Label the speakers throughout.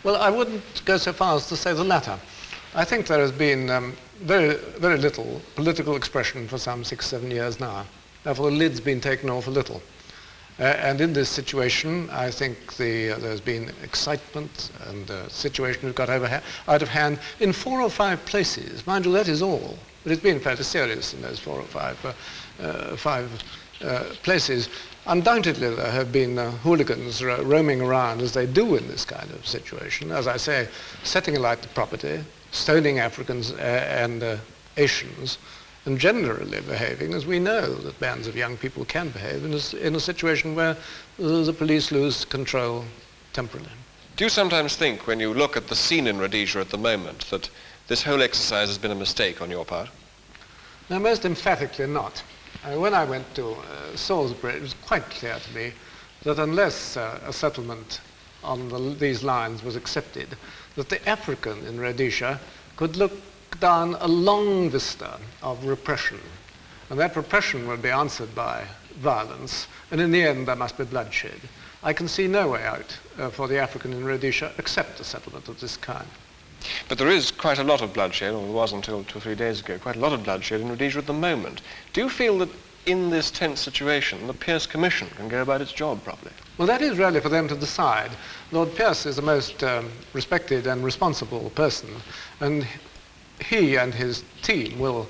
Speaker 1: Well, I wouldn't go so far as to say the latter. I think there has been very, very little political expression for some 6-7 years now. Therefore, the lid's been taken off a little. And in this situation, I think there's been excitement, and the situation has got out of hand in 4 or 5 places. Mind you, that is all. But it's been fairly serious in those 4 or 5 places. Undoubtedly, there have been hooligans roaming around, as they do in this kind of situation, as I say, setting alight the property, stoning Africans and Asians, and generally behaving as we know that bands of young people can behave in a situation where the police lose control temporarily.
Speaker 2: Do you sometimes think, when you look at the scene in Rhodesia at the moment, that this whole exercise has been a mistake on your part?
Speaker 1: No, most emphatically not. When I went to Salisbury, it was quite clear to me that unless a settlement on these lines was accepted, that the African in Rhodesia could look down a long vista of repression, and that repression will be answered by violence, and in the end there must be bloodshed. I can see no way out for the African in Rhodesia except a settlement of this kind.
Speaker 2: But there is quite a lot of bloodshed, or there was until 2 or 3 days ago, quite a lot of bloodshed in Rhodesia at the moment. Do you feel that in this tense situation the Pearce Commission can go about its job properly?
Speaker 1: Well, that is really for them to decide. Lord Pearce is the most respected and responsible person, and he and his team will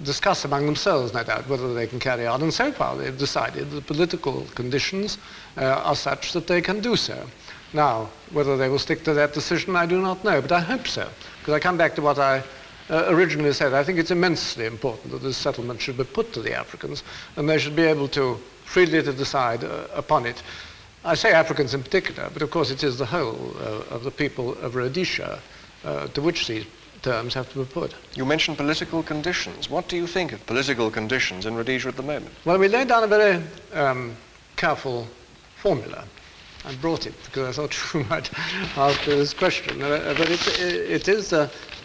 Speaker 1: discuss among themselves, no doubt, whether they can carry on. And so far they've decided the political conditions are such that they can do so. Now, whether they will stick to that decision, I do not know, but I hope so, because I come back to what I originally said. I think it's immensely important that this settlement should be put to the Africans, and they should be able to freely to decide upon it. I say Africans in particular, but of course it is the whole of the people of Rhodesia to which these terms have to be put.
Speaker 2: You mentioned political conditions. What do you think of political conditions in Rhodesia at the moment?
Speaker 1: Well, we laid down a very careful formula. I brought it because I thought you might ask this question. But it is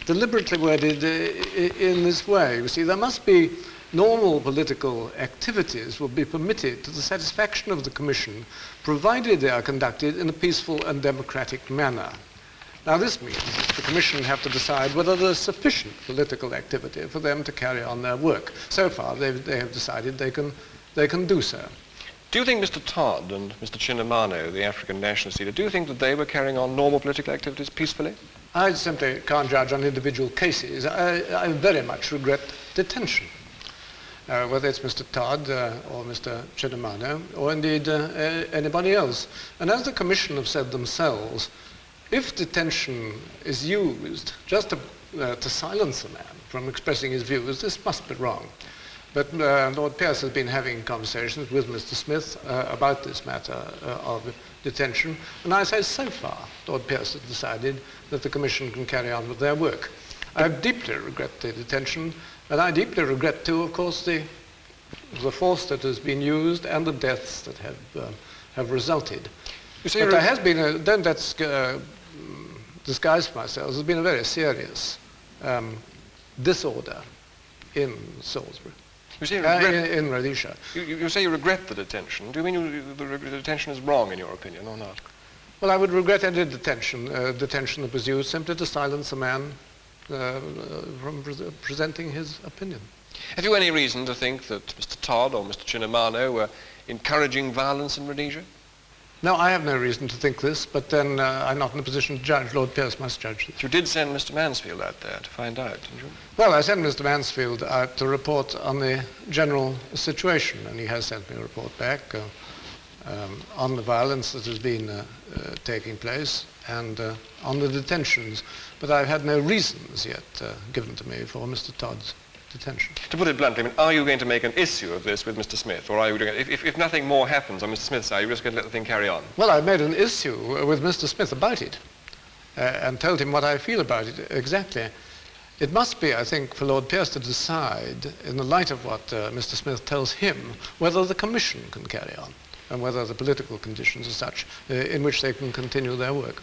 Speaker 1: deliberately worded in this way. You see, there must be normal political activities will be permitted to the satisfaction of the Commission, provided they are conducted in a peaceful and democratic manner. Now, this means that the Commission have to decide whether there's sufficient political activity for them to carry on their work. So far, they have decided they can do so.
Speaker 2: Do you think Mr. Todd and Mr. Chinamano, the African nationalist leader, do you think that they were carrying on normal political activities peacefully?
Speaker 1: I simply can't judge on individual cases. I very much regret detention, whether it's Mr. Todd or Mr. Chinamano, or indeed anybody else. And as the Commission have said themselves, if detention is used just to silence a man from expressing his views, this must be wrong. But Lord Pearce has been having conversations with Mr. Smith about this matter of detention, and I say so far Lord Pearce has decided that the Commission can carry on with their work. I deeply regret the detention, and I deeply regret too, of course, the force that has been used and the deaths that have resulted. You see, but there has been don't let's disguise for myself, there's been a very serious disorder in Salisbury.
Speaker 2: You say
Speaker 1: in Rhodesia.
Speaker 2: You say you regret the detention. Do you mean the detention is wrong in your opinion, or not?
Speaker 1: Well, I would regret any detention that was used simply to silence a man from presenting his opinion.
Speaker 2: Have you any reason to think that Mr. Todd or Mr. Chinamano were encouraging violence in Rhodesia?
Speaker 1: No, I have no reason to think this, but then I'm not in a position to judge. Lord Pearce must judge this.
Speaker 2: You did send Mr. Mansfield out there to find out, didn't you?
Speaker 1: Well, I sent Mr. Mansfield out to report on the general situation, and he has sent me a report back on the violence that has been taking place and on the detentions. But I've had no reasons yet given to me for Mr. Todd's detention.
Speaker 2: To put it bluntly, I mean, are you going to make an issue of this with Mr. Smith, or are you doing it? If nothing more happens on Mr. Smith's side, you're just going to let the thing carry on?
Speaker 1: Well, I've made an issue with Mr. Smith about it and told him what I feel about it exactly. It must be, I think, for Lord Pearce to decide, in the light of what Mr. Smith tells him, whether the Commission can carry on and whether the political conditions are such in which they can continue their work.